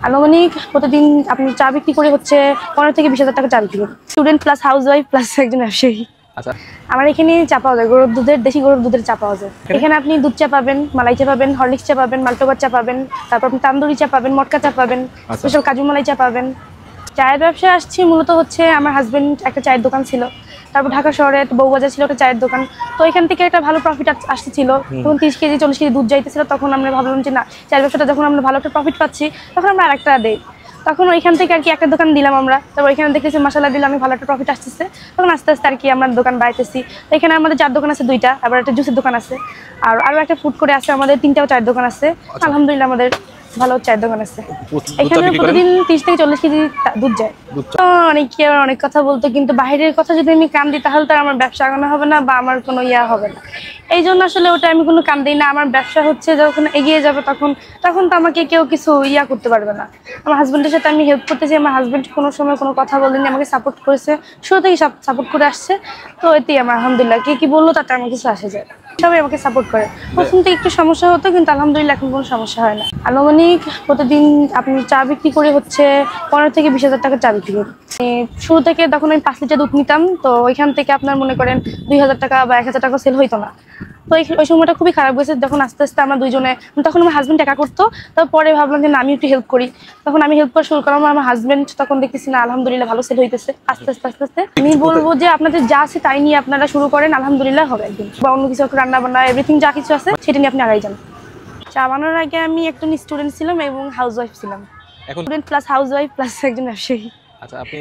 আনুমানিক প্রতিদিন আপনি চা বিক্রি করে হচ্ছে 15 থেকে 20,000 টাকা চা বিক্রি করি। Student plus house wife plus একজন ব্যবসায়ী। আচ্ছা, আমার এখানে চা পাওয়া যায়, গরুর দুধের, দেশি গরুর দুধের চা পাওয়া যায়। এখানে আপনি দুধ চা পাবেন, মালাই চা পাবেন, হরলিক্স চা পাবেন, মাল্টোবার চা পাবেন, তারপর আপনি তান্দুরি চা পাবেন, মটকা চা পাবেন, স্পেশাল কাজু মালাই চা পাবেন। চায়ের ব্যবসায় আসছি মূলত হচ্ছে আমার হাজবেন্ড একটা চায়ের দোকান ছিল, তারপর ঢাকা শহরে বউবাজার ছিল একটা চায়ের দোকান। তো এখান থেকে একটা ভালো প্রফিট আসতেছিল, তখন 30 কেজি 40 কেজি দুধ যাইতেছিল। তখন আমরা ভাবলাম যে না, চায়ের ব্যবসাটা যখন আমরা ভালো একটা প্রফিট পাচ্ছি তখন আমরা আরেকটা দেই। তখন ওইখান থেকে আর কি একটা দোকান দিলাম আমরা। তারপর ওইখানে দেখতেছি মাসাল্লাহ দিলে আমি ভালো একটা প্রফিট আসতেছে। তখন আস্তে আস্তে আর কি আমরা দোকান বাড়াইতেছি। এখানে আমাদের চার দোকান আছে, 2টা, আবার একটা জুসের দোকান আছে, আর আরো একটা ফুড করে আছে আমাদের, 3টাও চায়ের দোকান আছে। আলহামদুলিল্লাহ আমাদের ভালো চায়ের দোকান আছে। এখানে প্রতিদিন 30 থেকে 40 কেজি দুধ যায়। অনেকে অনেক কথা বলতো, কিন্তু বাইরের কথা যদি আমি কান দিই তাহলে তো আমার ব্যবসা আগানো হবে না বা আমার কোনো হবে না। এই জন্য আসলে ওটা আমি কোনো কান দিই না। আমার ব্যবসা হচ্ছে যখন এগিয়ে যাবে তখন তো আমাকে কেউ কিছু করতে পারবে না। আমার হাজবেন্ডের সাথে আমি হেল্প করতেছি, আমার হাজবেন্ড কোনো সময় কোনো কথা বলেনি, আমাকে সাপোর্ট করেছে, শুরু থেকে সাপোর্ট করে আসছে। তো এতেই আমার আলহামদুলিল্লাহ, কে কি বললো তাতে আমার কিছু আসে যায়, সবাই আমাকে সাপোর্ট করে। প্রথম থেকে একটু সমস্যা হতো, কিন্তু আলহামদুলিল্লাহ এখন কোনো সমস্যা হয় না। আনুমানিক প্রতিদিন আপনি চা বিক্রি করে হচ্ছে 15 থেকে 20,000 টাকা চা বিক্রি করি। শুরু থেকে তখন আমি 5 লিটার দুধ নিতাম, তো ওইখান থেকে আপনার মনে করেন 2,000 টাকা বা 1,000 টাকা সেল হইতো না। তো ওই সময়টা খুবই খারাপ গেছে। যখন আস্তে আস্তে আমরা দুইজনে, তখন আমার হাজবেন্ড একা করতো, তারপরে ভাবলাম যে না, আমি একটু হেল্প করি। তখন আমি হেল্প করা শুরু করলাম। আমার হাজবেন্ড তখন দেখতেছি না, আলহামদুলিল্লাহ ভালো সেল হইতেছে আস্তে আস্তে আস্তে আস্তে। আমি বলবো যে আপনাদের যা আছে তাই নিয়ে আপনারা শুরু করেন, আলহামদুলিল্লাহ হবে একদিন। বা অন্য কিছু রান্না বান্না এভরিথিং যা কিছু আছে সেটা নিয়ে আপনি আগাই যান। চা বানানোর আগে আমি একজন স্টুডেন্ট ছিলাম এবং হাউস ওয়াইফ ছিলাম। এখন student plus house wife plus একজন ব্যবসায়ী। আচ্ছা, আপনি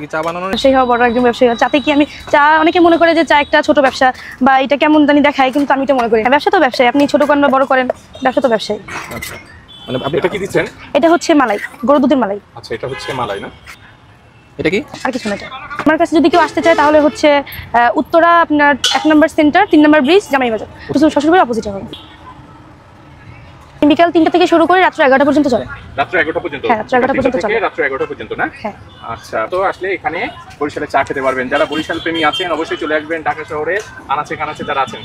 কি চা বানানোর সেই হওয়া বড় একজন ব্যবসায়ী। চাতে কি আমি চা, অনেকে মনে করে যে চা একটা ছোট ব্যবসা বা এটা কেমন জানি দেখায়, কিন্তু আমি তো মনে করি ব্যবসা তো ব্যবসায়ী। আপনি ছোট করেন বা বড় করেন, ব্যবসা তো ব্যবসায়ী। আচ্ছা, মানে আপনি এটা কি দিচ্ছেন? এটা হচ্ছে মালাই, গরুর দুধের মালাই। আচ্ছা, এটা হচ্ছে মালাই না? এটা কি আর কিছু না। এটা আমার কাছে যদি কেউ আসতে চায় তাহলে হচ্ছে উত্তরা আপনার 1 নম্বর সেন্টার, 3 নম্বর ব্রিজ, জামাই বাজার, শ্বশুরবাড়ির অপোজিটে হবে। বিকাল 3টা থেকে শুরু করে রাত্র 11টা পর্যন্ত চলে। রাত্র 11টা পর্যন্ত? হ্যাঁ, রাত্র 11টা পর্যন্ত চলে। রাত্র 11টা পর্যন্ত না? হ্যাঁ। আচ্ছা, তো আসলে এখানে বরিশালে চা খেতে পারবেন। যারা বরিশাল প্রেমী আছেন অবশ্যই চলে আসবেন। ঢাকা শহরে আনাচে কানাচে যারা আছেন,